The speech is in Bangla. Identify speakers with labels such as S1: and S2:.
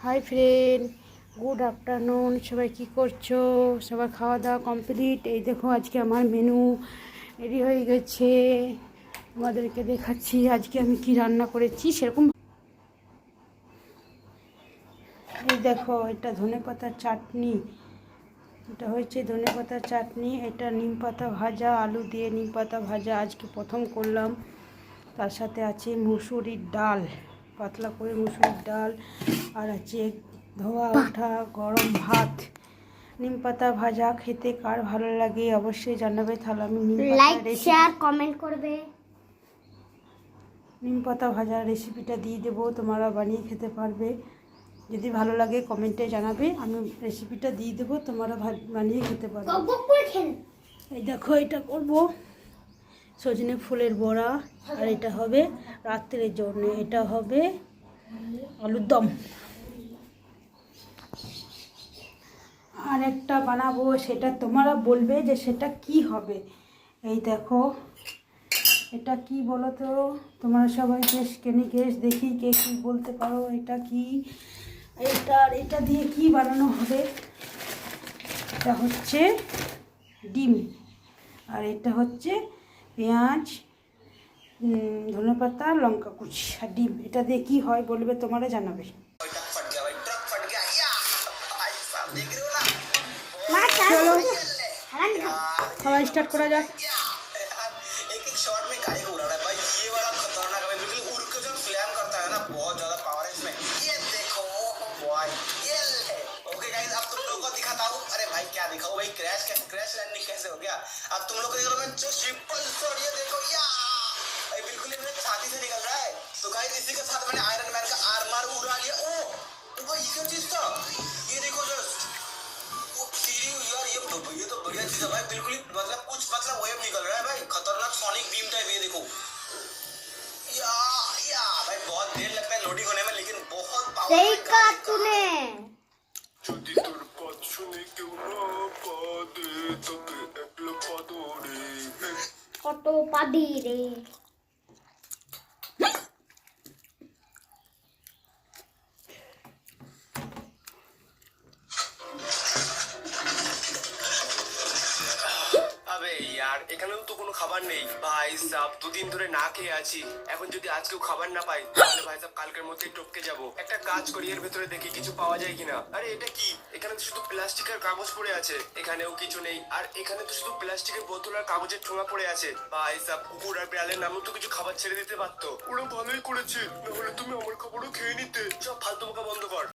S1: Hi friend, good afternoon. সবাই কি করছো? সবার খাওয়া দাওয়া কমপ্লিট? এই দেখো আজকে আমার মেনু রেডি হয়ে গেছে, তোমাদেরকে দেখাচ্ছি আজকে আমি কি রান্না করেছি সেরকম। এই দেখো, এটা ধনেপাতার চাটনি, এটা হয়েছে ধনেপাতার চাটনি, এটা নিম পাতা ভাজা, আলু দিয়ে নিম পাতা ভাজা আজকে প্রথম করলাম। তার সাথে আছে মুসুরির ডাল, পাতলা করে মুসুরির ডাল, আর আছে ধোয়া ওঠা গরম ভাত। নিম পাতা ভাজা খেতে কার ভালো লাগে অবশ্যই জানাবে, তাহলে আমি
S2: লাইক শেয়ার কমেন্ট করবে।
S1: নিম পাতা ভাজার রেসিপিটা দিয়ে দেবো, তোমরা বানিয়ে খেতে পারবে। যদি ভালো লাগে কমেন্টে জানাবে, আমি রেসিপিটা দিয়ে দেবো, তোমরা বানিয়ে খেতে পারবে। এই দেখো, এটা করব সজনে ফুলের বড়া, আর এটা হবে রাত্রের জন্য, এটা হবে আলুর দম। আর একটা বানাবো, সেটা তোমরা বলবে যে সেটা কি হবে। এই দেখো, এটা কি বলো তো তোমরা সবাই? গেস দেখি কে কি বলতে পারো। এটা কি? এটা দিয়ে কি বানানো হবে? এটা হচ্ছে ডিম, আর এটা হচ্ছে পেঁয়াজ, ধনেপাতা, লঙ্কা কুচি আর ডিম। এটা দিয়ে কি হয় বলবে, তোমরা জানাবে। চলো খাওয়া স্টার্ট করা যাক।
S3: अरे भाई क्या दिखाओ भाई, क्रैश लैंडिंग कैसे हो गया। अब तुम लोग को देखो, मैं जो ट्रिपल शॉट, ये देखो या बिल्कुल ही मेरे छाती से निकल रहा है। तो गाइस इसी के साथ मैंने आयरन मैन का आर्मर उड़ा लिया। ओ भाई ये क्या चीज था, ये देखो जस्ट सीरी यार, ये तो बढ़िया चीज है भाई। बिल्कुल ही मतलब वेव निकल रहा है भाई, खतरनाक सोनिक बीम टाइप। ये देखो या भाई, बहुत देर लगता है लोडिंग होने में, लेकिन बहुत पावरफुल है। যদি তোর পথ শুনে কেউ না পাদে, তোকে একলা পাদরে
S2: কত পাদি রে।
S3: আবে यार, এখানেও তো কোনো খাবার নেই ভাই সাব। দুদিন ধরে না খেয়ে আছি, এখন যদি আজকেও খাবার না পাই তাহলে ভাই সাব কালকের মধ্যেই টপকে যাব। একটা কাজ করি, এর ভেতরে দেখি কিছু পাওয়া যায় কিনা। আরে এটা কি? এখানে তো শুধু প্লাস্টিকের কাগজ পড়ে আছে, এখানেও কিছু নেই। আর এখানে তো শুধু প্লাস্টিকের বোতল আর কাগজের ঠোঙা পড়ে আছে। ভাই সাব কুকুর আর বিড়ালের নামও তো কিছু খাবার ছেড়ে দিতে পারতো। ওরা ভালোই করেছে, নাহলে তুমি আমার খাবারও খেয়ে নিতে। সব ফালতু বকা বন্ধ কর।